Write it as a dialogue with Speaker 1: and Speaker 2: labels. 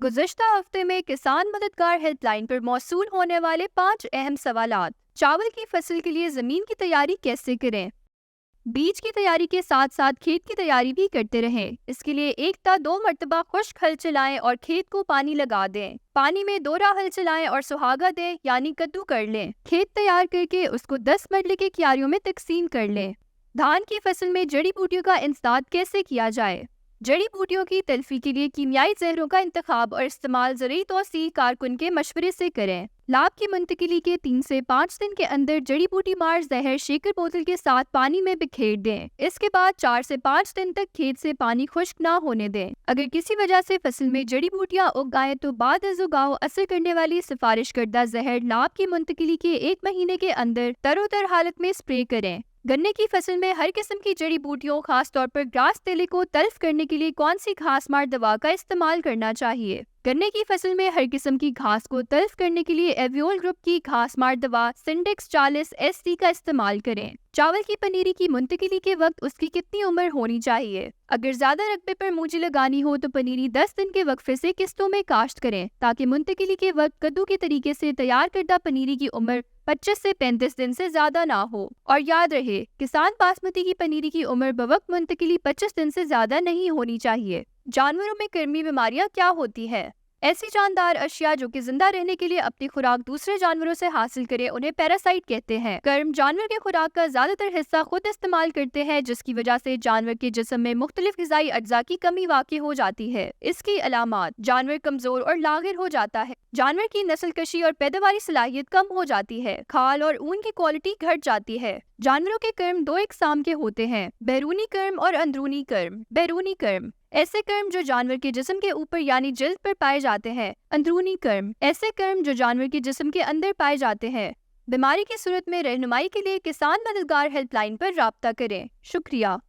Speaker 1: गुज़िश्ता हफ्ते में किसान मददगार हेल्पलाइन पर मौसूल होने वाले 5 अहम सवालात। चावल की फसल के लिए ज़मीन की तैयारी कैसे करें? बीज की तैयारी के साथ साथ खेत की तैयारी भी करते रहें। इसके लिए एक या दो मरतबा खुश्क हल चलाएं और खेत को पानी लगा दें। पानी में दोहरा हल चलाएं और सुहागा दें यानी कद्दू कर लें। खेत तैयार करके उसको 10 मरले के क्यारियों में तकसीम कर लें। धान की फसल में जड़ी बूटियों का इंसदाद कैसे किया जाए? जड़ी बूटियों की तल्फी के लिए कीमियाई जहरों का इंतखाब और इस्तेमाल ज़रूरी तौसील कारकुन के मशवरे से करें। लाभ की मुंतकिली के 3 से 5 दिन के अंदर जड़ी बूटी मार जहर शेकर बोतल के साथ पानी में बिखेर दें। इसके बाद 4 से 5 दिन तक खेत से पानी खुश्क ना होने दें। अगर किसी वजह से फसल में जड़ी बूटियां उग आए तो बाद अज़ उगाओ असर करने वाली सिफारिश करदा जहर लाभ की मुंतकिली के 1 महीने के अंदर तरोतर हालत में स्प्रे करें। गन्ने की फसल में हर किस्म की जड़ी बूटियों खास तौर पर ग्रास तेले को तल्फ करने के लिए कौन सी घास मार दवा का इस्तेमाल करना चाहिए? गन्ने की फसल में हर किस्म की घास को तल्फ करने के लिए एवियोल ग्रुप की घास मार दवा सिंडेक्स 40 SC का इस्तेमाल करें। चावल की पनीरी की मुंतकिली के वक्त उसकी कितनी उम्र होनी चाहिए? अगर ज्यादा रकबे पर मूंजी लगानी हो तो पनीरी 10 दिन के वक्फे से किस्तों में काश्त करें ताकि मुंतकिली के वक्त कद्दू के तरीके से तैयार करदा पनीरी की उम्र 25 से 35 दिन से ज्यादा ना हो। और याद रहे, किसान बासमती की पनीरी की उम्र बवक्त मुंतकिली 25 दिन से ज्यादा नहीं होनी चाहिए। जानवरों में कृमि बीमारियां क्या होती है? ऐसी जानदार अशिया जो कि जिंदा रहने के लिए अपनी खुराक दूसरे जानवरों से हासिल करे उन्हें पैरासाइट कहते हैं। कर्म जानवर के खुराक का ज्यादातर हिस्सा खुद इस्तेमाल करते हैं, जिसकी वजह से जानवर के जिस्म में मुख्तलिफ ग़िज़ाई अज्जा की कमी वाक़ई हो जाती है। इसकी अलामात: जानवर कमजोर और लागिर हो जाता है, जानवर की नस्ल कशी और पैदावारी सलाहियत कम हो जाती है, खाल और ऊन की क्वालिटी घट जाती है। जानवरों के कर्म 2 इकसाम के होते हैं, बैरूनी कर्म और अंदरूनी कर्म। बैरूनी कर्म ऐसे कर्म जो जानवर के जिस्म के ऊपर यानी जिल्द पर पाए जाते हैं। अंदरूनी कर्म ऐसे कर्म जो जानवर के जिस्म के अंदर पाए जाते हैं। बीमारी की सूरत में रहनुमाई के लिए किसान मददगार हेल्पलाइन पर राब्ता करें। शुक्रिया।